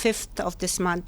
5th of this month,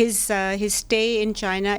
his stay in China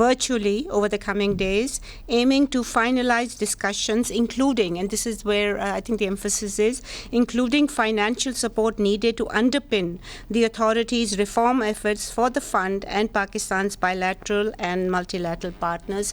virtually over the coming days, aiming to finalize discussions including, and this is where I think the emphasis is, including financial support needed to underpin the authorities' reform efforts for the fund and Pakistan's bilateral and multilateral partners.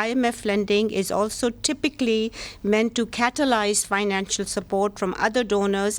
IMF lending is also typically meant to catalyze financial support from other donors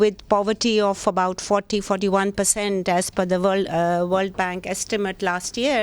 with poverty of about 41% as per the World Bank estimate last year,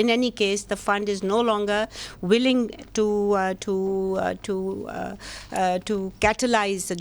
in any case the fund is no longer willing to catalyze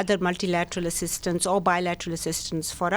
other multilateral assistance or bilateral assistance for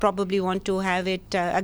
probably want to have it a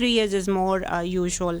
3 years is more usual.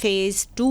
phase 2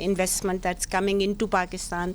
investment that's coming into Pakistan,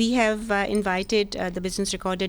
We have invited the business recorder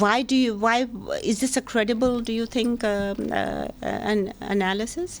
why is this a credible, do you think, an analysis?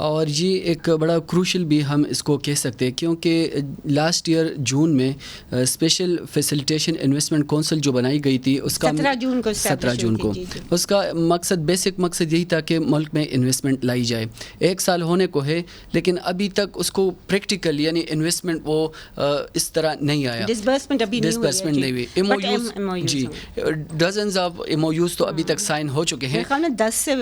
اور یہ ایک بڑا crucial بھی ہم اس کو کہہ سکتے ہیں، کیونکہ لاسٹ ایئر جون میں اسپیشل فیسیلیٹیشن انویسٹمنٹ کونسل جو بنائی گئی تھی اس کا 17 جون کو اس کا بیسک مقصد یہی تھا کہ ملک میں انویسٹمنٹ لائی جائے. 1 سال ہونے کو ہے لیکن ابھی تک اس کو پریکٹیکل یعنی انویسٹمنٹ وہ اس طرح نہیں آیا، ڈسبرسمنٹ نہیں ہوئی. ایم او یوز جی dozens of M O Us تو ابھی تک سائن ہو چکے ہیں، 10 سے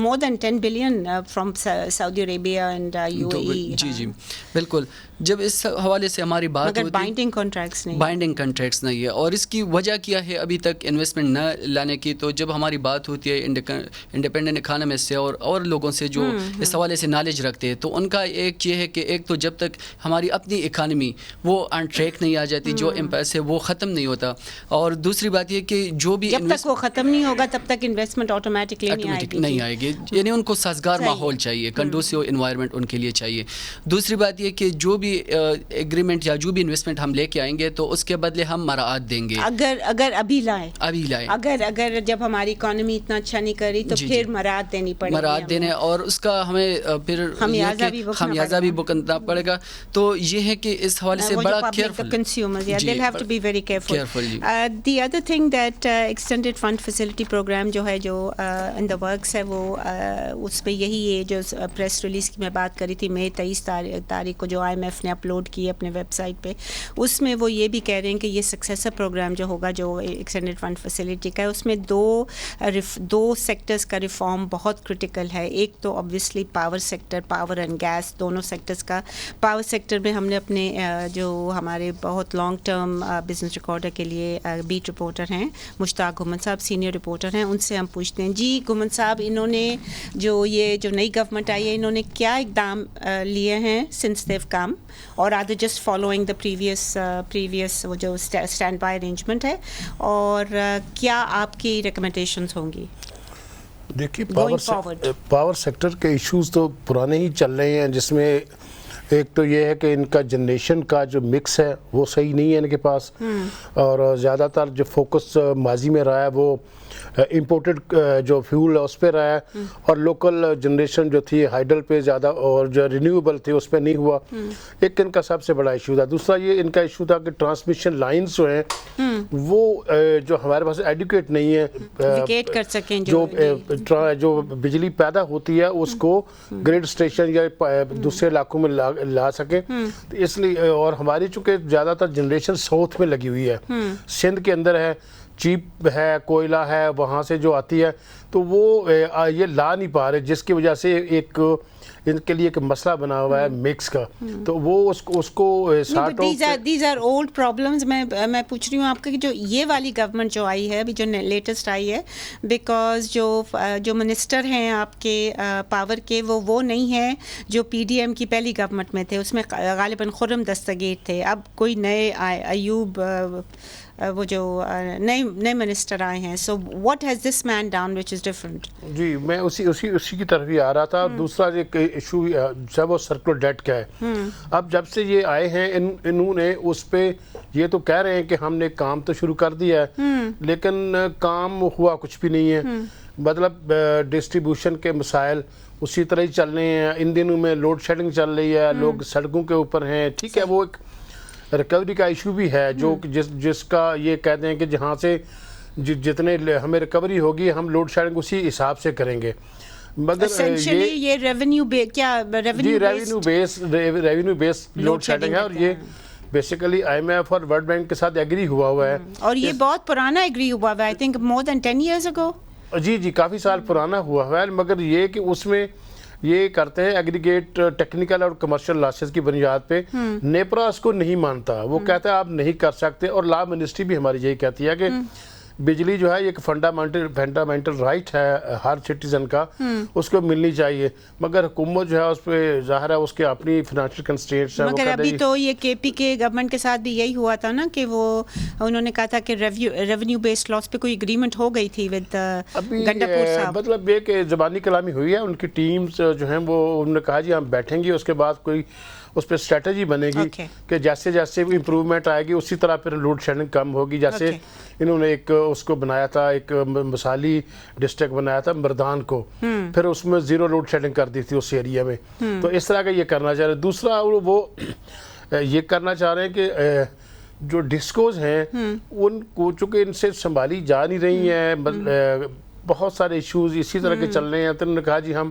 more than 10 billion from Saudi Arabia and UAE. جی بالکل. جب اس حوالے سے ہماری بات ہوتی ہے بائنڈنگ کنٹریکٹس نہیں ہے، اور اس کی وجہ کیا ہے ابھی تک انویسٹمنٹ نہ لانے کی. تو جب ہماری بات ہوتی ہے انڈیپینڈنٹ اکانومی سے اور لوگوں سے جو اس حوالے سے نالج رکھتے ہیں، تو ان کا ایک یہ ہے کہ ایک تو جب تک ہماری اپنی اکانومی وہ آن ٹریک نہیں آ جاتی، جو امپیس ہے وہ ختم نہیں ہوتا. اور دوسری بات یہ کہ جو بھی جب تک وہ ختم نہیں ہوگا تب تک انویسٹمنٹ آٹومیٹکلی نہیں آئے گی. یعنی ان کو سازگار ماحول چاہیے، کنڈوسیو انوائرمنٹ ان کے لیے چاہیے. دوسری بات یہ کہ جو بھی ایگریمنٹ یا جو بھی انویسٹمنٹ ہم لے کے آئیں گے تو اس کے بدلے ہم مراعات دیں گے. اگر ابھی لائیں اگر جب ہماری اکانومی اتنا اچھا نہیں کر رہی تو پھر مراعات دینی پڑے گی، مراعات دینے، اور اس کا ہمیں پھر خمیازہ بھی بھگتنا پڑے گا. تو یہ ہے کہ اس حوالے سے بڑا careful consumers, yeah, they'll have to be very careful. The other thing that extended fund facility program جو ہے جو in the works ہے، وہ اس پہ یہی ہے جو پریس ریلیز کی میں بات کری تھی مئی 23 تاریخ کو جو IMF نے اپلوڈ کی اپنے ویب سائٹ پہ. اس میں وہ یہ بھی کہہ رہے ہیں کہ یہ سکسیسر پروگرام جو ہوگا جو ایکسٹینڈیڈ فنڈ فیسلٹی کا ہے، اس میں دو سیکٹرز کا ریفارم بہت کرٹیکل ہے. ایک تو obviously power sector, power and gas دونوں سیکٹرز کا. پاور سیکٹر میں ہم نے اپنے جو ہمارے بہت لانگ ٹرم بزنس ریکارڈر کے لیے بیٹ رپورٹر ہیں مشتاق گھمن صاحب، سینئر رپورٹر ہیں، ان سے ہم پوچھتے ہیں. جی گھمن صاحب، انہوں نے جو نئی گورنمنٹ آئی ہے، انہوں نے کیا اقدام لیے ہیں since they've come, اور are they just following the previous وہ جو اسٹینڈ بائی ارینجمنٹ ہے، اور کیا آپ کی ریکمنڈیشنز ہوں گی؟ دیکھیے پاور سیکٹر کے ایشوز تو پرانے ہی چل رہے ہیں، جس میں ایک تو یہ ہے کہ ان کا جنریشن کا جو مکس ہے وہ صحیح نہیں ہے ان کے پاس، اور زیادہ تر جو فوکس ماضی میں رہا ہے وہ امپورٹڈ جو فیول ہے اس پہ رہا ہے، اور لوکل جنریشن جو تھی ہائیڈل پہ زیادہ اور جو رینیویبل تھی اس پہ نہیں ہوا. ایک ان کا سب سے بڑا ایشو تھا. دوسرا یہ ان کا ایشو تھا کہ ٹرانسمیشن لائنز جو ہیں وہ جو ہمارے پاس ایڈوکیٹ نہیں ہے کر سکیں، جو بجلی پیدا ہوتی ہے اس کو گریڈ اسٹیشن یا دوسرے علاقوں میں لا سکیں. اس لیے، اور ہماری چونکہ زیادہ تر جنریشن ساؤتھ میں لگی ہوئی ہے، سندھ کے اندر ہے، چیپ ہے، کوئلہ ہے، وہاں سے جو آتی ہے، تو وہ یہ لا نہیں پا رہے، جس کی وجہ سے ایک ان کے لیے ایک مسئلہ بنا ہوا ہے مکس کا. تو وہ اس کو دیز آر اولڈ پرابلمز. میں پوچھ رہی ہوں آپ کا کہ جو یہ والی گورنمنٹ جو آئی ہے ابھی جو لیٹسٹ آئی ہے، بیکاز جو منسٹر ہیں آپ کے پاور کے وہ نہیں ہے جو PDM کی پہلی گورنمنٹ میں تھے، اس میں غالباً خرم دستگیر تھے. اب کوئی نئے ایوب وہ جو نئے منسٹر آئے ہیں. So what has this man done which is different? جی میں اسی کی طرف ہی آ رہا تھا. دوسرا ایک ایشو ہے وہ سرکولر ڈیٹ کا ہے. اب جب سے یہ آئے ہیں انہوں نے اس پہ یہ تو کہہ رہے ہیں کہ ہم نے کام تو شروع کر دیا ہے، لیکن کام ہوا کچھ بھی نہیں ہے. مطلب ڈسٹریبیوشن کے مسائل اسی طرح ہی چل رہے ہیں. ان دنوں میں لوڈ شیڈنگ چل رہی ہے، لوگ سڑکوں کے اوپر ہیں. ٹھیک ہے، وہ ایک ریکوری کا ایشو بھی ہے جو جس کا یہ کہتے ہیں کہ جہاں سے جتنے ہمیں ریکوری ہوگی ہم لوڈ شیڈنگ اسی حساب سے کریں گے. مگر یہ ریونیو بیس لوڈ شیڈنگ ہے، اور یہ بیسیکلی IMF اور ورلڈ بینک کے ساتھ ایگری ہوا ہے، اور یہ بہت پرانا ایگری ہوا ہے. I think more than 10 years ago. جی کافی سال پرانا ہوا ہے. مگر یہ کہ اس میں یہ کرتے ہیں ایگریگیٹ ٹیکنیکل اور کمرشل لاسز کی بنیاد پہ. نیپرا اس کو نہیں مانتا، وہ کہتا ہے آپ نہیں کر سکتے. اور لا منسٹری بھی ہماری یہی کہتی ہے کہ بجلی جو ہے ایک فنڈامنٹل رائٹ ہے ہر سٹیزن کا، اس کو ملنی چاہیے. مگر حکومت جو ہے اس پہ ظاہر ہے اس کے اپنی فنانشل کنسٹرینٹس ہیں. مگر ابھی تو یہ KP کے گورنمنٹ کے ساتھ بھی یہی ہوا تھا نا کہ انہوں نے کہا تھا کہ ریونیو بیسڈ لاس پہ کوئی اگریمنٹ ہو گئی تھی ود گنڈاپور صاحب. مطلب یہ کہ زبانی کلامی ہوئی ہے. ان کی ٹیمز جو ہیں وہ انہوں نے کہا جی ہم بیٹھیں گے، اس کے بعد کوئی اس پہ اسٹریٹجی بنے گی کہ جیسے جیسے امپروومنٹ آئے گی اسی طرح پھر لوڈ شیڈنگ کم ہوگی. جیسے انہوں نے ایک اس کو بنایا تھا ایک مثالی ڈسٹرکٹ بنایا تھا مردان کو, پھر اس میں زیرو لوڈ شیڈنگ کر دی تھی اس ایریا میں. تو اس طرح کا یہ کرنا چاہ رہے ہیں. دوسرا وہ یہ کرنا چاہ رہے ہیں کہ جو ڈسکوز ہیں ان کو چونکہ ان سے سنبھالی جا نہیں رہی ہیں, بہت سارے ایشوز اسی طرح کے چل رہے ہیں, تو انہوں نے کہا جی ہم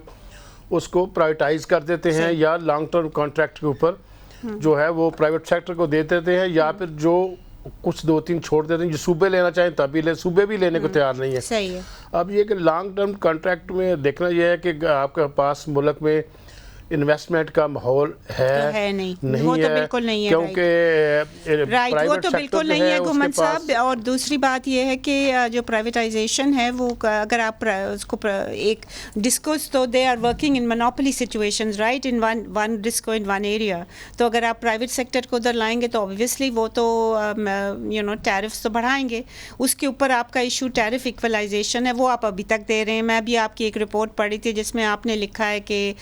اس کو پرائیویٹائز کر دیتے ہیں یا لانگ ٹرم کانٹریکٹ کے اوپر جو ہے وہ پرائیویٹ سیکٹر کو دے دیتے ہیں, یا پھر جو کچھ 2-3 چھوڑ دیتے ہیں, جو صوبے لینا چاہیں تبھی لیں, صوبے بھی لینے کو تیار نہیں ہے. صحیح ہے. اب یہ کہ لانگ ٹرم کانٹریکٹ میں دیکھنا یہ ہے کہ آپ کے پاس ملک میں انویسٹمنٹ کا ماحول ہے نہیں وہ تو بالکل نہیں ہے, کیونکہ وہ تو بالکل نہیں ہے گھومن صاحب. اور دوسری بات یہ ہے کہ جو پرائیویٹائزیشن ہے وہ اگر آپ اس کو ایک ڈسکوز, تو they are working in monopoly situations right, in one DISCO in one area. تو اگر آپ پرائیویٹ سیکٹر کو ادھر لائیں گے تو اوبویسلی وہ تو ٹیرفس تو بڑھائیں گے. اس کے اوپر آپ کا ایشو ٹیرف ایکولائزیشن ہے, وہ آپ ابھی تک دے رہے ہیں. میں بھی آپ کی ایک رپورٹ پڑھی تھی جس میں آپ نے لکھا ہے کہ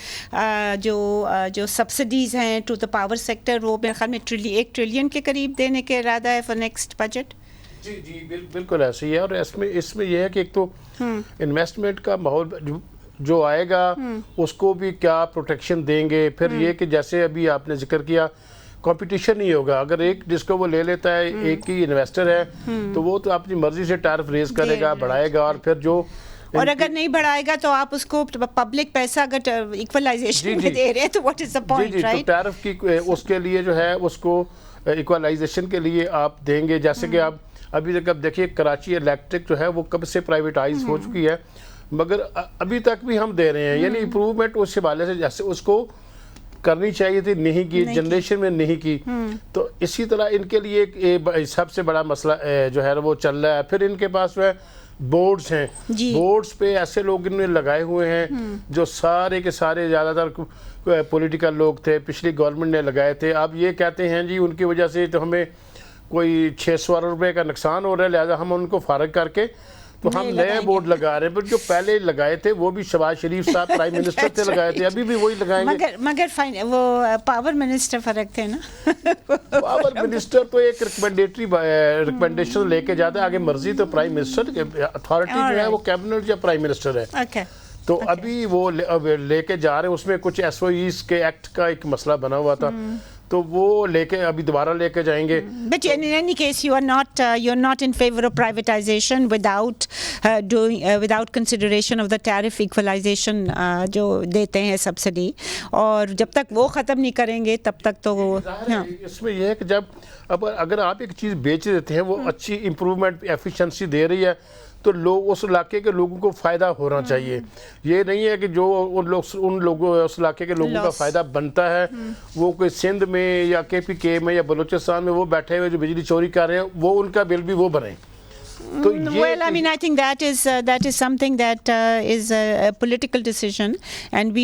جو سبسڈیز ہیں ٹو دا پاور سیکٹر وہ میرے خیال میں 1 ٹریلین کے قریب دینے کے ارادہ ہے فار نیکسٹ بجٹ. جی بالکل ایسے ہی ہے. اور اس میں یہ ہے کہ ایک تو انویسٹمنٹ کا ماحول جو آئے گا اس کو بھی کیا پروٹیکشن دیں گے. پھر یہ کہ جیسے ابھی آپ نے ذکر کیا کمپٹیشن نہیں ہوگا, اگر ایک ڈسکو وہ لے لیتا ہے, ایک ہی انویسٹر ہے, تو وہ تو اپنی مرضی سے ٹیرف ریز کرے گا, بڑھائے گا. اور پھر جو اور اگر نہیں بڑھائے گا تو آپ اس کو پبلک پیسہ اگر ایکولائزیشن میں دے رہے ہیں تو what is the point, right. تو ٹیرف کی اس کے لیے جو ہے اس کو ایکولائزیشن کے لیے آپ دیں گے. جیسے کہ آپ ابھی تک اب دیکھیے کراچی الیکٹرک جو ہے وہ کب سے پرائیویٹائز ہو چکی ہے, مگر ابھی تک بھی ہم دے رہے ہیں. یعنی امپروومنٹ اس حوالے سے جیسے اس کو کرنی چاہیے تھی نہیں کی, جنریشن میں نہیں کی. تو اسی طرح ان کے لیے سب سے بڑا مسئلہ جو ہے وہ چل رہا ہے. پھر ان کے پاس جو ہے بورڈز ہیں, بورڈز پہ ایسے لوگ انہوں نے لگائے ہوئے ہیں جو سارے کے سارے زیادہ تر پولیٹیکل لوگ تھے, پچھلی گورنمنٹ نے لگائے تھے. اب یہ کہتے ہیں جی ان کی وجہ سے تو ہمیں کوئی 600 ارب روپے کا نقصان ہو رہا ہے, لہذا ہم ان کو فارغ کر کے تو ہم نئے بورڈ لگا رہے ہیں. جو پہلے لگائے تھے وہ بھی شہباز شریف صاحب پرائم منسٹر سے لگائے تھے, ابھی بھی وہی لگائیں گے. مگر وہ پاور منسٹر فرق تھے نا. پاور منسٹر تو ایک ریکمنڈیشن لے کے جاتا ہے, آگے مرضی تو پرائم منسٹر اتھارٹی جو ہے وہ کیبنٹ یا پرائم منسٹر ہے. تو ابھی وہ لے کے جا رہے ہیں. اس میں کچھ ایس او ایز کے ایکٹ کا ایک مسئلہ بنا ہوا تھا, تو وہ لے کے ابھی دوبارہ لے کے جائیں گے. But in any case you're not in favor of privatization without consideration of the tariff equalization جو دیتے ہیں سبسڈی, اور جب تک وہ ختم نہیں کریں گے تب تک تو وہ. اس میں یہ ہے کہ جب اگر آپ ایک چیز بیچ دیتے ہیں, وہ اچھی امپروومنٹ ایفیشنسی دے رہی ہے, تو لوگ اس علاقے کے لوگوں کو فائدہ ہونا چاہیے. یہ نہیں ہے کہ جو ان لوگوں اس علاقے کے لوگوں کا فائدہ بنتا ہے وہ کوئی سندھ میں یا KPK میں یا بلوچستان میں وہ بیٹھے ہوئے جو بجلی چوری کر رہے ہیں وہ ان کا بل بھی وہ بنیں. Well, I mean, I think that is something that is a political decision, and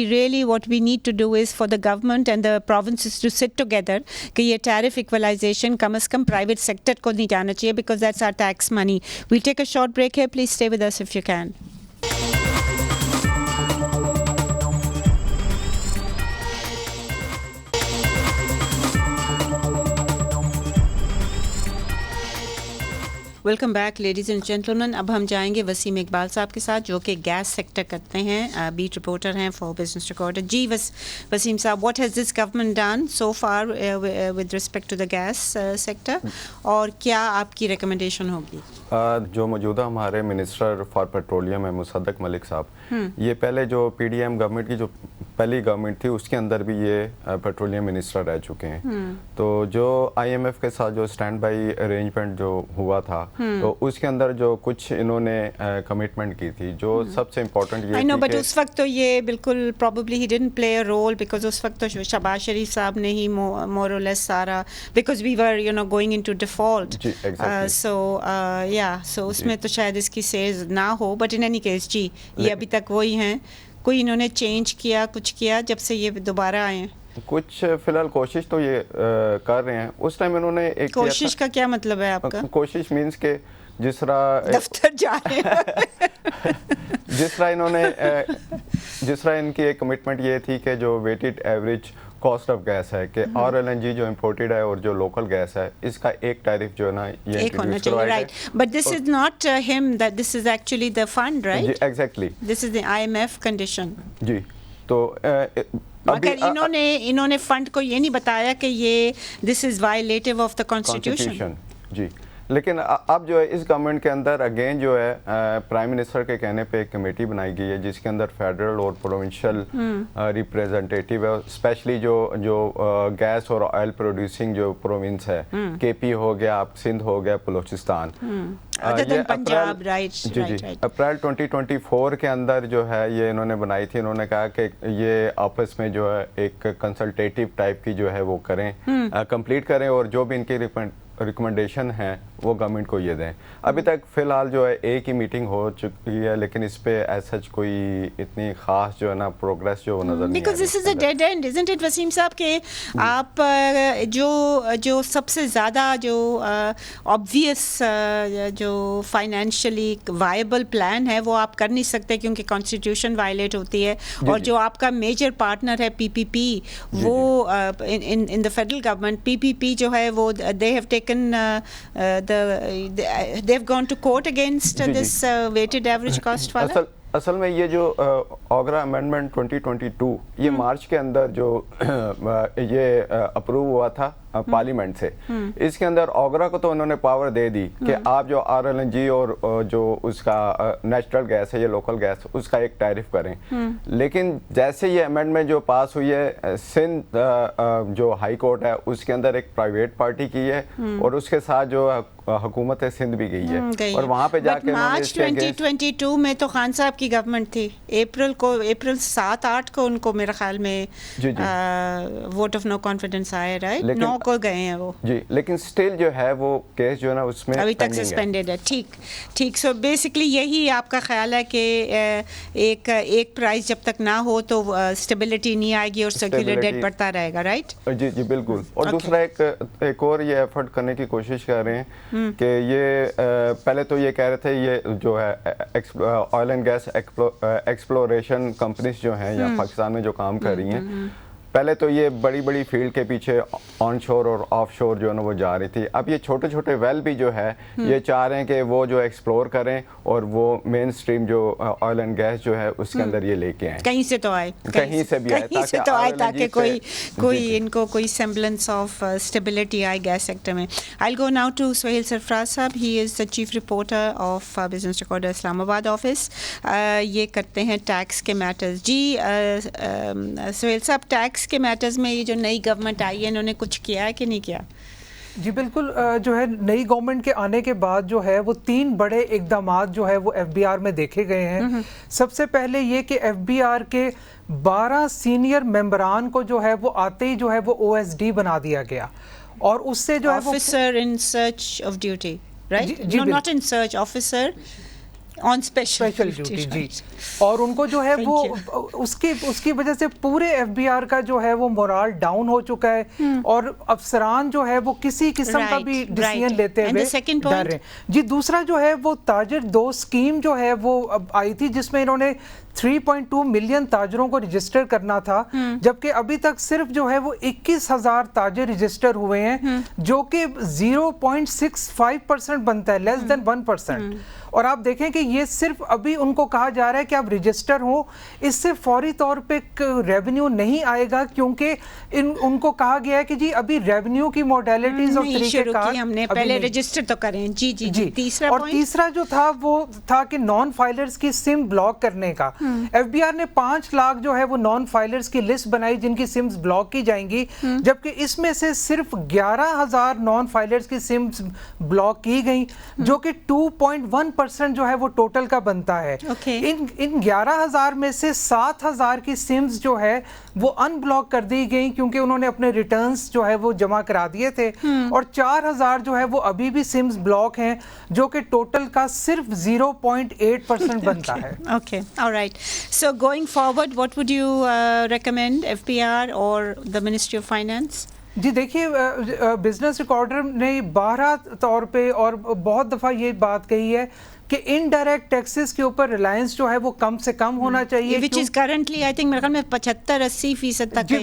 what we need to do is for the government and the provinces to sit together کہ یہ tariff equalization کم از کم private sector کو نہیں جانا چاہیے, because that's our tax money. We'll take a short break here. Please stay with us if you can. Welcome back ladies and gentleman. اب ہم جائیں گے وسیم اقبال صاحب کے ساتھ جو کہ گیس سیکٹر کرتے ہیں, بیٹ رپورٹر ہیں فار بزنس ریکارڈر. جی وسیم صاحب, what has this government done so far with respect to the gas sector, اور کیا آپ کی ریکمنڈیشن ہوگی؟ جو موجودہ ہمارے منسٹر فار پیٹرولیم ہیں مصدق ملک صاحب, یہ پہلے جو PDM گورنمنٹ کی جو پہلی گورنمنٹ تھی اس کے اندر بھی یہ پیٹرولیم منسٹر رہ چکے ہیں. تو جو IMF کے ساتھ جو اسٹینڈ بائی ارینجمنٹ جو ہوا تھا تو اس کے اندر جو کچھ انہوں نے کمٹمنٹ کی تھی, جو سب سے امپورٹنٹ یہ تھی بٹ اس وقت تو یہ بالکل پروبیبلی ہی didn't play a role, because اس وقت تو شہباز شریف صاحب نے ہی مور اور لیس سارا, because we were going into default, so اس میں تو شاید اس کی سیز نہ ہو. بٹ ان اینی کیس جی یہ ابھی تک وہی ہیں, کوئی انہوں نے چینج کیا کچھ کیا جب سے یہ دوبارہ آئے ہیں؟ کچھ فی الحال کوشش تو یہ کر رہے ہیں. اس ٹائم انہوں نے ایک کوشش کا کیا مطلب ہے آپ کا؟ کوشش مینس کہ جس طرح دفتر جا رہے ہیں جس طرح انہوں نے جس طرح ان کی ایک کمٹمنٹ یہ تھی کہ جو weighted average cost of gas ہے کہ RLNG جو امپورٹڈ ہے اور جو لوکل گیس ہے اس کا ایک ٹیرف جو ہے نا یہ ایک ہونا چاہیے, right, but this is not ہم, this is actually the fund, right, جی exactly, this is the IMF condition. جی تو مگر انہوں نے فنڈ کو یہ نہیں بتایا کہ یہ دس از وائلیٹو آف دا کانسٹیٹیوشن. جی لیکن اب جو ہے اس گورنمنٹ کے اندر اگین جو ہے پرائم منسٹر کے کہنے پہ ایک کمیٹی بنائی گئی ہے جس کے اندر فیڈرل اور پروونشل ریپریزنٹیٹیو ہے, اسپیشلی جو گیس اور آئل پروڈیوسنگ جو پروونس ہے, KP ہو گیا, سندھ ہو گیا, بلوچستان, پنجاب, رائٹ. جی اپریل 2024 کے اندر جو ہے یہ انہوں نے بنائی تھی. انہوں نے کہا کہ یہ آپس میں جو ہے ایک کنسلٹیٹیو ٹائپ کی جو ہے وہ کریں, کمپلیٹ کریں, اور جو بھی ان کی ریکمنڈیشن ہے وہ گورنمنٹ کو یہ دیں. ابھی تک فی الحال جو ہے ایک ہی میٹنگ ہو چکی ہے, لیکن اس پہ ایز سچ کوئی اتنی خاص جو ہے نا پروگریس جو نظر نہیں. Because this is a dead end, isn't it Waseem صاحب, کہ آپ جو سب سے زیادہ جو آبویس جو فائنینشلی وائبل پلان ہے وہ آپ کر نہیں سکتے کیونکہ کانسٹیٹیوشن وائلیٹ ہوتی ہے, اور جو آپ کا میجر پارٹنر ہے PPP, وہ ان دا فیڈرل گورنمنٹ PPP جو ہے وہ they have taken they've gone to court against this weighted average cost wala. اصل میں یہ جو اوگرا امینڈمنٹ 2022 یہ مارچ کے اندر جو یہ اپروو ہوا تھا پارلیمنٹ سے, اس کے اندر اوگرا کو تو انہوں نے پاور دے دی کہ آپ جو RLNG اور جو اس کا نیچرل گیس ہے یہ لوکل گیس اس کا ایک ٹیرف کریں. لیکن جیسے یہ امینڈمنٹ جو پاس ہوئی ہے, سندھ جو ہائی کورٹ ہے اس کے اندر ایک پرائیویٹ پارٹی کی ہے, اور اس کے ساتھ جو حکومت سندھ بھی گئی ہے, اور وہاں پہ جا کے مارچ 2022 میں تو خان صاحب کی گورنمنٹ تھی. اپریل 7-8 کو ان کو میرے خیال میں ووٹ آف نو کانفیڈنس آیا, رائٹ, 9 کو گئے ہیں وہ. جی لیکن سٹل جو ہے وہ کیس جو ہے نا اس میں ابھی تک سسپینڈیڈ ہے. ٹھیک. سو بیسکلی یہی آپ کا خیال ہے کہ ایک پرائز جب تک نہ ہو تو اسٹیبلٹی نہیں آئے گی اور سرکولر ڈیٹ بڑھتا رہے گا, رائٹ. جی بالکل. اور دوسرا ایک اور یہ ایفرٹ کرنے کی کوشش کر رہے ہیں کہ یہ پہلے تو یہ کہہ رہے تھے یہ جو ہے oil and gas exploration companies جو ہیں یا پاکستان میں جو کام کر رہی ہیں, پہلے تو یہ بڑی بڑی فیلڈ کے پیچھے آن شور اور آف شور جو ہے نا وہ جا رہی تھی. اب یہ چھوٹے چھوٹے ویل بھی جو ہے یہ چاہ رہے ہیں کہ وہ جو ایکسپلور کریں اور وہ مین سٹریم جو آئل اینڈ گیس جو ہے اس کے اندر یہ لے کے آئیں, کہیں سے تو آئے, کہیں سے بھی آئے, تاکہ کوئی ان کو کوئی سیمبلنس آف اسٹیبلٹی آئے گیس سیکٹر میں. I'll go now to Sohail سرفراز صاحب. He is the chief reporter of Business Recorder اسلام آباد آفس. یہ کرتے ہیں ٹیکس کے میٹرز. جی سہیل صاحب, ٹیکس کے میٹرز میں یہ جو نئی گورنمنٹ آئی ہے انہوں نے کچھ کیا ہے کہ نہیں کیا؟ جی بالکل, جو ہے نئی گورنمنٹ کے آنے کے بعد جو ہے وہ 3 بڑے اقدامات جو ہے وہ FBR میں دیکھے گئے ہیں. سب سے پہلے یہ کہ FBR کے 12 سینئر ممبران کو جو ہے وہ آتے ہی جو ہے وہ OSD بنا دیا گیا, اور اس سے جو ہے officer in search of duty, right, not in search, officer on special duty. جی, اور ان کو جو ہے وہ اس کی وجہ سے پورے FBR کا جو ہے وہ مورال ڈاؤن ہو چکا ہے, اور افسران جو ہے وہ کسی قسم کا بھی ڈیسیژن لیتے ہوئے ڈر رہے ہیں. جی دوسرا جو ہے وہ تاجر 2 اسکیم جو ہے وہ آئی تھی, جس میں انہوں نے 3.2 ملین تاجروں کو رجسٹر کرنا تھا, جبکہ ابھی تک صرف جو ہے وہ 21,000 تاجر رجسٹر ہوئے ہیں, جو کہ 0.65% بنتا ہے, لیس دین 1%. اور آپ دیکھیں کہ یہ صرف ابھی ان کو کہا جا رہا ہے کہ آپ رجسٹر ہو, اس سے فوری طور پہ ریونیو نہیں آئے گا, کیونکہ ان کو کہا گیا ہے کہ جی ابھی ریونیو کی موڈیلٹیز اور طریقہ کار ہم نے پہلے رجسٹر تو کریں. جی. تیسرا جو تھا وہ تھا کہ نان فائلرز کی سم بلاک کرنے کا. FBR نے 5 لاکھ جو ہے وہ نان فائلرز کی لسٹ بنائی جن کی سمز بلاک کی جائیں گی, جبکہ اس میں سے صرف 11,000 نان فائلرز کی سمز بلاک کی گئیں, جو کہ 2.1% جو ہے وہ ٹوٹل کا بنتا ہے. ان 11,000 میں سے 7,000 کی سمز جو ہے وہ ان بلاک کر دی گئیں کیونکہ انہوں نے اپنے ریٹرنز جو ہے وہ جمع کرا دیے تھے, اور 4,000 جو ہے وہ ابھی بھی سمز بلاک ہیں, جو کہ ٹوٹل کا صرف 0.8% بنتا ہے. Okay, all right. So going forward, what would you recommend, FBR or the Ministry of Finance? جی دیکھیے, بزنس ریکارڈر نے 12 طور پہ اور بہت دفعہ یہ بات کہی ہے کہ انڈائریکٹ ٹیکسز کے اوپر ریلائنس جو ہے وہ کم سے کم ہونا چاہیے, which is currently I think میرے خیال میں 75-80% تک جی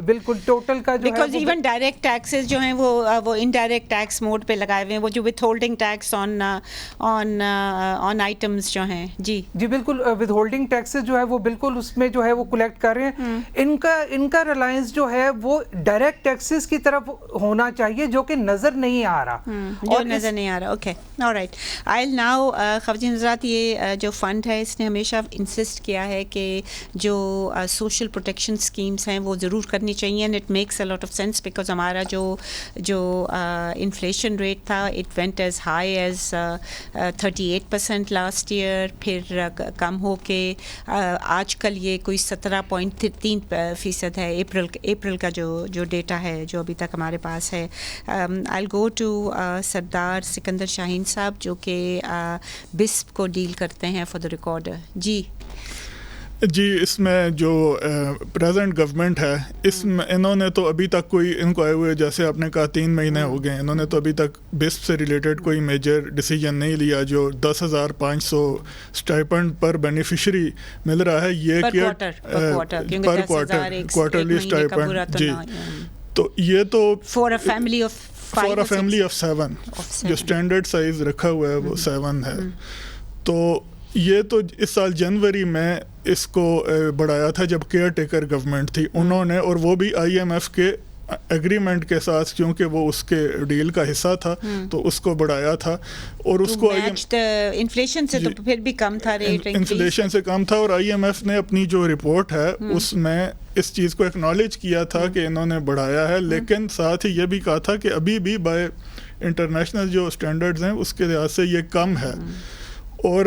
بالکل ٹوٹل کا جو ہے, because even direct taxes جو ہیں وہ indirect tax mode پہ لگائے ہوئے ہیں, وہ جو withholding tax on items جو ہیں. جی بالکل withholding taxes جو ہے وہ بالکل اس میں جو ہے وہ کلیکٹ کر رہے ہیں. ان کا ریلائنس جو ہے وہ ڈائریکٹ ٹیکسز کی طرف ہونا چاہیے جو کہ نظر نہیں آ رہا, جو نظر نہیں آ رہا. اوکے آلرائٹ, I'll now خواتین حضرات, یہ جو فنڈ ہے اس نے ہمیشہ انسسٹ کیا ہے کہ جو سوشل پروٹیکشن اسکیمس ہیں وہ ضرور کرنی چاہیے, and it makes a lot of sense because ہمارا جو انفلیشن ریٹ تھا it went as high as 38% last year, پھر کم ہو کے آج کل یہ کوئی 17.3% ہے اپریل کا جو ڈیٹا ہے جو ابھی تک ہمارے پاس ہے. I'll go to سردار سکندر شاہین صاحب جو کہ بسپ کو ڈیل کرتے ہیں فار دا ریکارڈر. جی اس میں جو پریزنٹ گورنمنٹ ہے اس میں انہوں نے تو ابھی تک کوئی, ان کو آئے ہوئے جیسے آپ نے کہا 3 مہینے ہو گئے, انہوں نے تو ابھی تک بسپ سے ریلیٹڈ کوئی میجر ڈیسیجن نہیں لیا. جو 10,500 اسٹائپنڈ پر بینیفیشری مل رہا ہے یہ پر کوارٹرلی اسٹائپنڈ, جی تو یہ تو فور اے فیملی آف 7 جو اسٹینڈرڈ سائز رکھا ہوا ہے وہ 7 ہے. تو یہ تو اس سال جنوری میں اس کو بڑھایا تھا جب کیئر ٹیکر گورنمنٹ تھی انہوں نے, اور وہ بھی IMF کے ایگریمنٹ کے ساتھ, کیونکہ وہ اس کے ڈیل کا حصہ تھا تو اس کو بڑھایا تھا, اور اس کو انفلیشن سے تو پھر بھی کم تھا, ریٹ انفلیشن سے کم تھا. اور IMF نے اپنی جو رپورٹ ہے اس میں اس چیز کو ایکنالج کیا تھا کہ انہوں نے بڑھایا ہے, لیکن ساتھ ہی یہ بھی کہا تھا کہ ابھی بھی بائی انٹرنیشنل جو اسٹینڈرڈز ہیں اس کے لحاظ سے یہ کم ہے. اور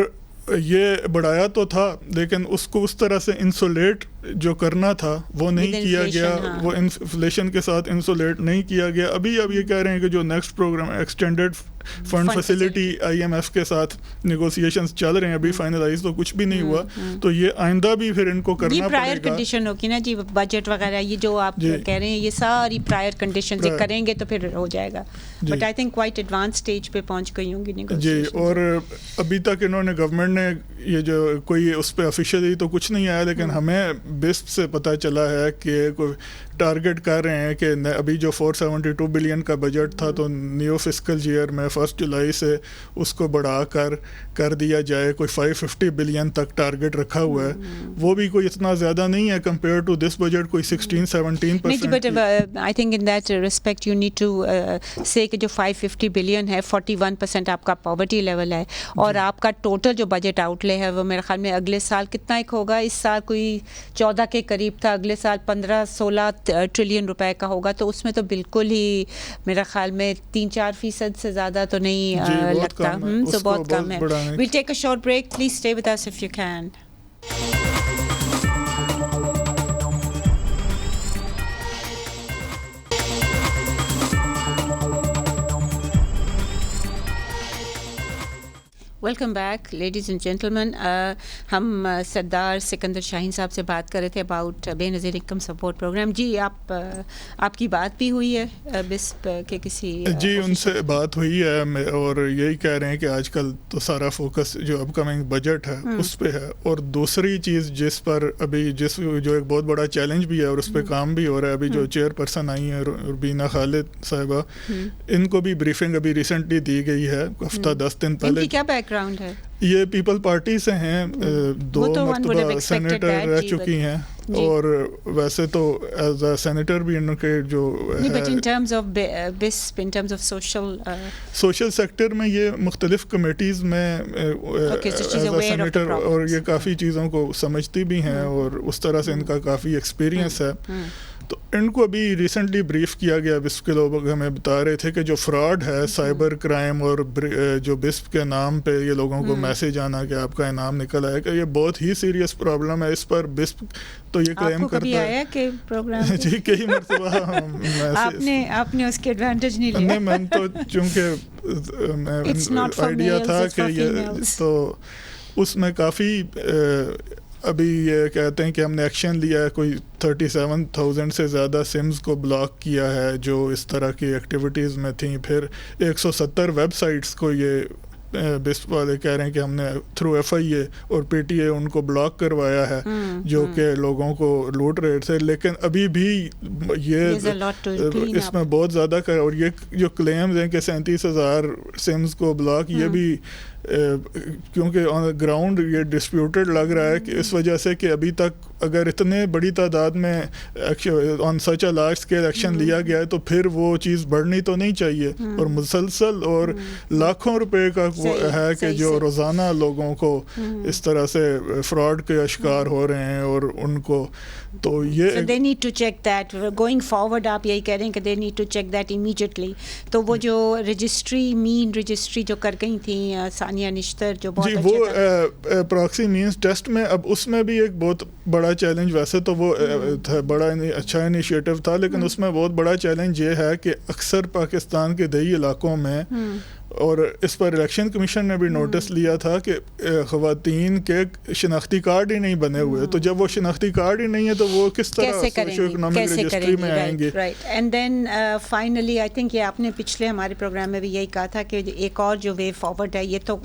یہ بڑھایا تو تھا لیکن اس کو اس طرح سے انسولیٹ جو کرنا تھا وہ نہیں کیا گیا, وہ انفلیشن کے ساتھ انسولیٹ نہیں کیا گیا. ابھی اب یہ کہہ رہے ہیں کہ جو next programme extended fund facility IMF کے ساتھ نیگوسیشنز چل رہے ہیں, ابھی فائنلائز تو کچھ بھی نہیں ہوا, تو یہ آئندہ بھی پھر ان کو کرنا پڑے گا. یہ پرائر کنڈیشن ہوگی نا جی, بجٹ وغیرہ یہ جو آپ کہہ رہے ہیں یہ ساری پرائر کنڈیشن سے کریں گے تو پھر ہو جائے گا. But I think quite advance stage پہ پہنچ گئی ہوں گی جی. اور ابھی تک انہوں نے گورنمنٹ نے یہ جو کوئی اس پہ آفیشیلی تو کچھ نہیں آیا, لیکن ہمیں بسپ سے پتہ چلا ہے کہ کوئی ٹارگٹ کر رہے ہیں کہ ابھی جو 472 بلین کا بجٹ تھا تو نیو فسکل ایئر میں 1 جولائی سے اس کو بڑھا کر دیا جائے, کوئی 550 بلین تک ٹارگٹ رکھا ہوا ہے. وہ بھی کوئی اتنا زیادہ نہیں ہے کمپیئر ٹو دس بجٹ, کوئی 16-17%. But I think in that respect you need to say کہ جو 550 بلین ہے 41% آپ کا پاورٹی لیول ہے, اور آپ کا ٹوٹل جو بجٹ آؤٹ لے ہے وہ میرے خیال میں اگلے سال کتنا ایک ہوگا, اس سال کوئی 14 کے قریب تھا, اگلے سال 15-16 ٹریلین روپے کا ہوگا. تو اس میں تو بالکل ہی میرا خیال میں 3-4% سے زیادہ تو نہیں لگتا, تو بہت کم ہے. We'll take a short break. Please stay with us if you can. Welcome back ladies and gentleman. ہم سردار سکندر شاہین صاحب سے بات کر رہے تھے اباؤٹ بے نظیر انکم سپورٹ پروگرام. جی آپ کی بات بھی ہوئی ہے بسپ کے کسی؟ جی ان سے بات ہوئی ہے, اور یہی کہہ رہے ہیں کہ آج کل تو سارا فوکس جو اپ کمنگ بجٹ ہے اس پہ ہے. اور دوسری چیز جس پر ابھی جو ایک بہت بڑا چیلنج بھی ہے اور اس پہ کام بھی ہو رہا ہے, ابھی جو چیئر پرسن آئی ہیں ربینہ خالد صاحبہ, ان کو بھی بریفنگ ابھی ریسنٹلی دی گئی ہے ہفتہ 10 دن پہلے. کیا بیک گراؤنڈ ہے؟ یہ پیپل پارٹی سے ہیں, 2 مرتبہ سینیٹر رہ چکی ہیں, اور ویسے تو ایز اے سینیٹر بھی ان کے جو سوشل سیکٹر میں یہ مختلف کمیٹیز میں سینیٹر, اور یہ کافی چیزوں کو سمجھتی بھی ہیں اور اس طرح سے ان کا کافی ایکسپیرینس ہے. تو ان کو ابھی ریسنٹلی بریف کیا گیا, بسپ کے لوگ ہمیں بتا رہے تھے کہ جو فراڈ ہے, سائبر کرائم, اور جو بسپ کے نام پہ یہ لوگوں کو میسج آنا کہ آپ کا انعام نکل آیا, کہ یہ بہت ہی سیریس پرابلم ہے. اس پر بسپ تو یہ کلیم کرتا ہے کہ پروگرام جی کئی مرتبہ آپ نے اس کے ایڈوانٹیج نہیں لیا. میں تو چونکہ آئیڈیا تھا کہ یہ, تو اس میں کافی ابھی یہ کہتے ہیں کہ ہم نے ایکشن لیا ہے, کوئی 37,000 سے زیادہ سمز کو بلاک کیا ہے جو اس طرح کی ایکٹیویٹیز میں تھیں. پھر 170 ویب سائٹس کو یہ بسپ والے کہہ رہے ہیں کہ ہم نے تھرو FIA اور PTA ان کو بلاک کروایا ہے جو کہ لوگوں کو لوٹ رہے تھے. لیکن ابھی بھی یہ اس میں بہت زیادہ اور یہ جو کلیمز ہیں کہ 37,000 سمز کو بلاک, یہ بھی کیونکہ آن گراؤنڈ یہ ڈسپیوٹڈ لگ رہا ہے کہ اس وجہ سے کہ ابھی تک اگر اتنے بڑی تعداد میں آن سچ اے لارج اسکیل ایکشن لیا گیا ہے تو پھر وہ چیز بڑھنی تو نہیں چاہیے. اور مسلسل اور لاکھوں روپے کا وہ ہے کہ جو روزانہ لوگوں کو اس طرح سے فراڈ کے شکار ہو رہے ہیں اور ان کو تو یہ they need to check that going forward. آپ یہی کہہ رہے ہیں کہ they need to check that immediately. تو وہ جو مین رجسٹری جو کر گئی تھیں ثانیہ نشتر جو بہت جی وہ پراکسی مینز ٹیسٹ میں, اب اس میں بھی ایک بہت بڑا چیلنج, ویسے تو وہ بڑا اچھا انیشیٹو تھا لیکن اس میں بہت بڑا چیلنج یہ ہے کہ اکثر پاکستان کے دیہی علاقوں میں, اور اس پر الیکشن کمیشن نے بھی نوٹس لیا تھا کہ خواتین کے شناختی کارڈ ہی نہیں بنے ہوئے, تو جب وہ شناختی کارڈ ہی نہیں ہے تو وہ کس طرح سوشو اکنامک رجسٹری میں آئیں گے. And then finally I think یہ آپ نے پچھلے ہمارے پروگرام میں بھی یہی کہا تھا کہ ایک اور جو وے فارورڈ ہے, یہ تو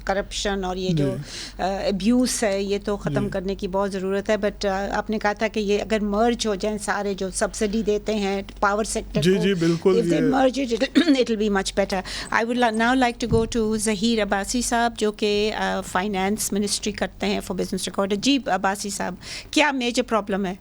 کرپشن اور یہ جو ابیوز ہے یہ تو ختم کرنے کی بہت ضرورت ہے. بٹ آپ نے کہا تھا کہ یہ اگر مرج ہو جائیں سارے جو سبسڈی دیتے ہیں پاور سیکٹر کو, جی بالکل, if they merge it will be much better. I would now like to go to Zaheer Abbasi صاحب جو کہ فائنانس منسٹری کرتے ہیں فار بزنس ریکارڈر. جی عباسی صاحب, کیا میجر پرابلم ہے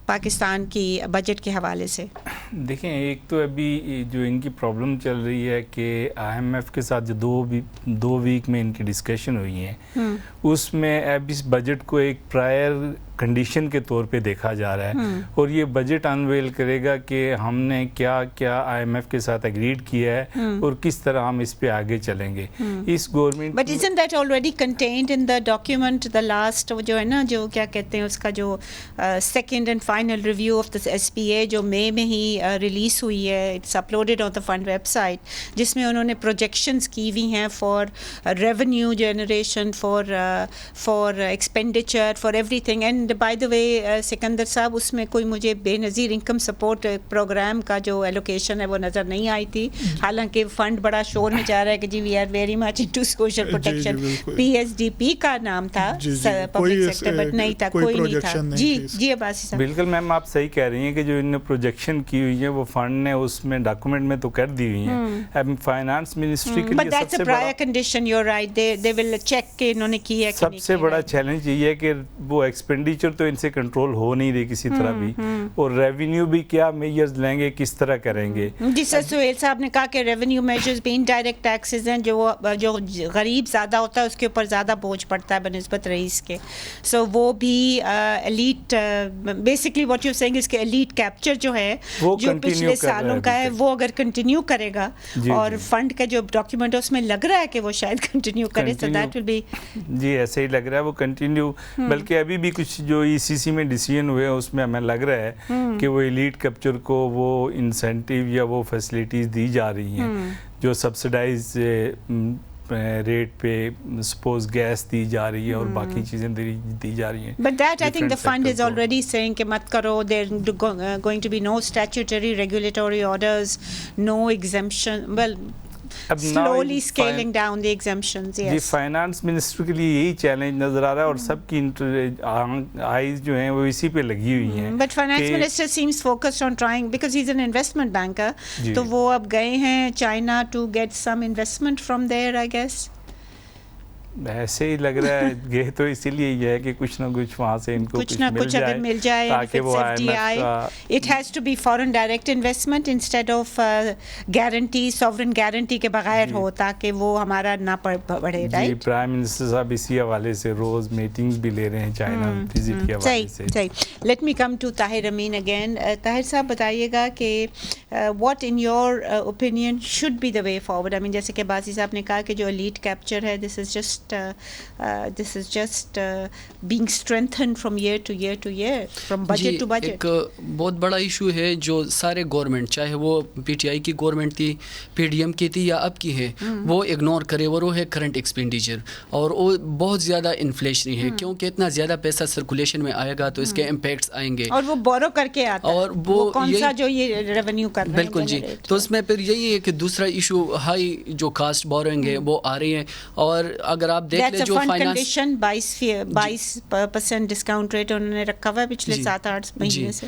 پاکستان کی بجٹ کے حوالے سے؟ دیکھیں, ایک تو ابھی جو ان کی پرابلم چل رہی ہے کہ IMF کے ساتھ جو دو ویک میں ان کی ڈسکشن ہوئی ہیں اس میں اب اس بجٹ کو ایک پرائر کنڈیشن کے طور پہ دیکھا جا رہا ہے, اور یہ بجٹ انویل کرے گا کہ ہم نے کیا کیا IMF کے ساتھ ایگریڈ کیا ہے اور کس طرح ہم اس پہ آگے چلیں گے. اس government but isn't that already contained in the document, the last جو ہے نا, جو کیا کہتے ہیں اس کا جو second and final review of the SPA جو مئی میں ہی ریلیز ہوئی ہے, it's uploaded on the fund website, جس میں انہوں نے projections کی ہوئی ہیں for revenue generation, for expenditure, for everything. And by the way Sikandar Sahab, اس میں کوئی مجھے بے نظیر انکم سپورٹ پروگرام کا جو ایلوکیشن ہے وہ نظر نہیں آئی تھی, حالانکہ فنڈ بڑا شور میں جا رہا ہے کہ جی we are very much into social protection. PSDP کا نام تھا پبلک سیکٹر, بٹ نہیں تھا, کوئی نہیں تھا. جی عباسی صاحب. بالکل میم, آپ صحیح کہہ رہی ہیں کہ جو انہوں نے پروجیکشن کی ہوئی ہے وہ فنڈ نے اس میں ڈاکومنٹ میں تو کر دی ہوئی ہیں. اب فائنانس منسٹری کے لیے سب سے بڑا condition, you are right, they will check کہ انہوں نے کی ہے. سب سے بڑا چیلنج یہ ہے کہ وہ ایکسپینڈیچر تو ان سے کنٹرول ہو نہیں رہی کسی طرح بھی, اور ریونیو بھی کیا میجرز لیں گے, کس طرح کریں گے. جی سر, سہیل صاحب نے کہا کہ ریونیو میجرز بھی انڈائریکٹ ٹیکسز ہیں, جو غریب زیادہ ہوتا ہے اس کے اوپر زیادہ بوجھ پڑتا ہے بنسبت رئیس کے. سو وہ بھی elite, basically what you saying اس کے ایلیٹ کیپچر جو ہے جو پچھلے سالوں کا ہے وہ اگر کنٹینیو کرے گا, اور فنڈ کا جو ڈاکیومنٹ ہے اس میں لگ رہا ہے کہ وہ شاید کنٹینیو کرے, سو دیٹ ول بی. جی ایسے ہی لگ رہا ہے وہ کنٹینیو, بلکہ ابھی بھی کچھ جو ECC میں ڈیسیژن ہوئے اس میں ہمیں لگ رہا ہے کہ وہ ایلیٹ کیپچر کو وہ انسینٹیو یا وہ فیسلٹیز دی جا رہی ہیں جو سبسڈائز ریٹ پہ سپوز گیس دی جا رہی ہے اور باقی چیزیں دی جا رہی ہیں. But that I think the fund is already saying کہ مت کرو, there going to be no statutory regulatory orders, no exemption, well slowly scaling down the exemptions. Yes. جی فائنانس منسٹر کے لیے یہی چیلنج نظر آ رہا ہے, اور سب کی آئیز جو ہیں وہ اسی پہ لگی ہوئی ہیں. But finance minister seems focused on trying, because he's an investment banker, تو وہ اب گئے ہیں China to get some investment from there, I guess. ایسے ہی لگ رہا ہے, گئے تو اسی لیے یہ ہے کہ کچھ نہ کچھ وہاں سے ان کو کچھ نہ کچھ اگر مل جائے, تاکہ وہ it has to be foreign direct investment instead of guarantee, sovereign guarantee کے بغیر ہو, تاکہ وہ ہمارا نہ بڑھے. جی پرائم منسٹر صاحب اسی حوالے سے روز میٹنگز بھی لے رہے ہیں چائنا وزٹ کے حوالے سے. صحیح. Let me come to Tahir Amin again. Tahir صاحب بتائیے گا کہ what in your opinion should be the way forward. I mean جیسے کہ باسی صاحب نے کہا کہ جو elite capture ہے, this is just being strengthened from year to year to year, from budget to budget. ایک بہت بڑا ایشو ہے جو سارے گورنمنٹ, چاہے وہ پی ٹی آئی کی گورنمنٹ تھی, پی ڈی ایم کی تھی یا اب کی ہے, وہ اگنور کرے, وہ ہے کرنٹ ایکسپینڈیچر. اور وہ بہت زیادہ انفلیشنری ہے, کیونکہ اتنا زیادہ پیسہ سرکولیشن میں آئے گا تو اس کے امپیکٹس آئیں گے, اور وہ بورو کر کے آتا ہے, اور وہ کون سا جو یہ ریونیو کر رہے ہیں. بالکل جی. تو اس میں پھر یہی ہے کہ دوسرا ایشو ہائی جو کاسٹ بورنگ ہے وہ آ رہی ہے. اور اگر آپ دیکھ لیں جو فائنانس 22% ڈسکاؤنٹ ریٹ انہوں نے رکھا ہوا ہے پچھلے 7-8 مہینے سے.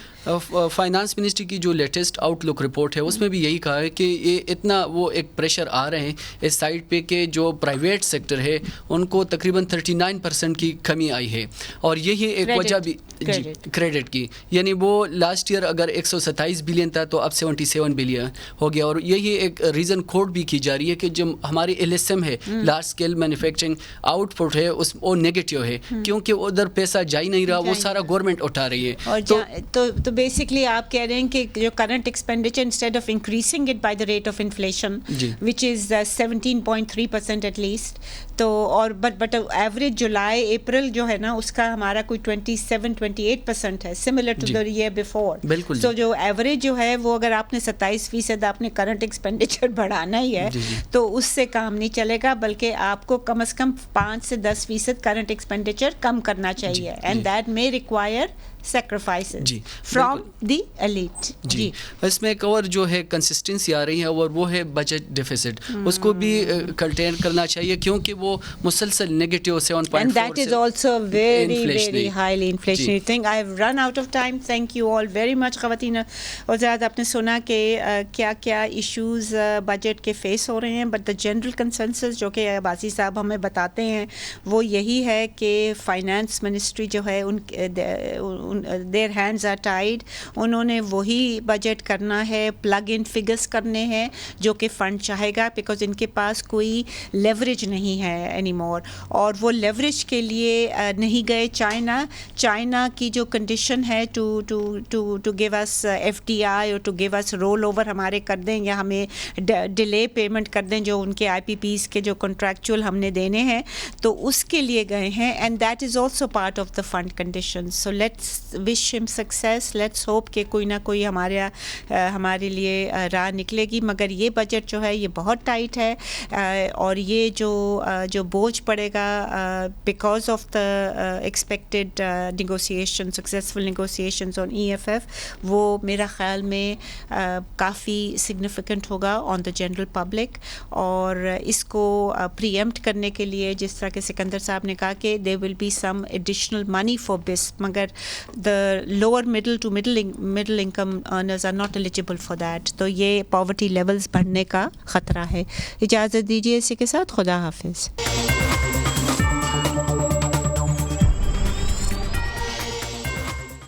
فائنانس منسٹری کی جو لیٹسٹ آؤٹ لک رپورٹ ہے اس میں بھی یہی کہا ہے کہ یہ اتنا وہ ایک پریشر آ رہے ہیں اس سائڈ پہ کہ جو پرائیویٹ سیکٹر ہے ان کو تقریباً 39% کی کمی آئی ہے. اور یہی ایک وجہ بھی کریڈٹ کی, یعنی وہ لاسٹ ایئر اگر 127 بلین تھا تو اب 77 بلین ہو گیا. اور یہی ایک ریزن کوٹ بھی کی جا رہی ہے کہ جو ہماری ایل ایس ایم ہے, large scale manufacturing out put ہے, اس وہ نیگیٹو ہے کیونکہ ادھر پیسہ جا ہی نہیں رہا, وہ سارا گورنمنٹ اٹھا رہی ہے. تو بیسکلی آپ کہہ رہے ہیں کہ جو current expenditure instead of increasing it by the rate of inflation which is 17.3% at least, تو اور بٹ ایوریج جولائی اپریل جو ہے نا اس کا ہمارا کوئی 27-28% ہے, similar to the year before. تو جو ایوریج جو ہے وہ اگر آپ نے 27% آپ نے کرنٹ ایکسپینڈیچر بڑھانا ہی ہے تو اس سے کام نہیں چلے گا, بلکہ آپ کو کم از کم 5 سے 10% کرنٹ ایکسپینڈیچر کم کرنا چاہیے, and that may require sacrifices from the elite. جی اس میں ایک اور جو ہے کنسسٹنسی آ رہی ہے اور وہ ہے بجٹ ڈیفیسٹ, اس کو بھی کنٹین کرنا چاہیے کیونکہ وہ مسلسل negative 7.4 and that is also very highly inflationary thing. I have run out of time. Thank you all very much. خواتین اور زیادہ آپ نے سنا کہ کیا کیا ایشوز بجٹ کے فیس ہو رہے ہیں, بٹ دا جنرل کنسنسس جو کہ عباسی صاحب ہمیں بتاتے ہیں وہ یہی ہے کہ فائنانس منسٹری جو ہے ان their hands are tied. انہوں نے وہی بجٹ کرنا ہے, پلگ ان فگرس کرنے ہیں جو کہ فنڈ چاہے گا, بیکاز ان کے پاس کوئی لیوریج نہیں ہے اینی مور, اور وہ لیوریج کے لیے نہیں گئے. چائنا کی جو کنڈیشن ہے to give us F D I اور to give us roll over ہمارے کر دیں یا ہمیں ڈیلے پیمنٹ کر دیں جو ان کے آئی پی پیز کے جو کنٹریکچوئل ہم نے دینے ہیں, تو اس کے لیے گئے ہیں, and that is also part of the fund condition. So let's wish ہم سکسیس, لیٹس ہوپ کہ کوئی نہ کوئی ہمارے لیے راہ نکلے گی. مگر یہ بجٹ جو ہے یہ بہت ٹائٹ ہے, اور یہ جو بوجھ پڑے گا because of the expected negotiation, successful negotiations on E F F, وہ میرا خیال میں کافی سگنیفیکنٹ ہوگا آن دا جنرل پبلک. اور اس کو پری ایمپٹ کرنے کے لیے جس طرح کہ سکندر صاحب نے کہا کہ there will be some additional money for بس, مگر the lower middle to middle income earners are not eligible for that. تو یہ poverty levels بڑھنے کا خطرہ ہے. اجازت دیجیے اسی کے ساتھ, خدا حافظ.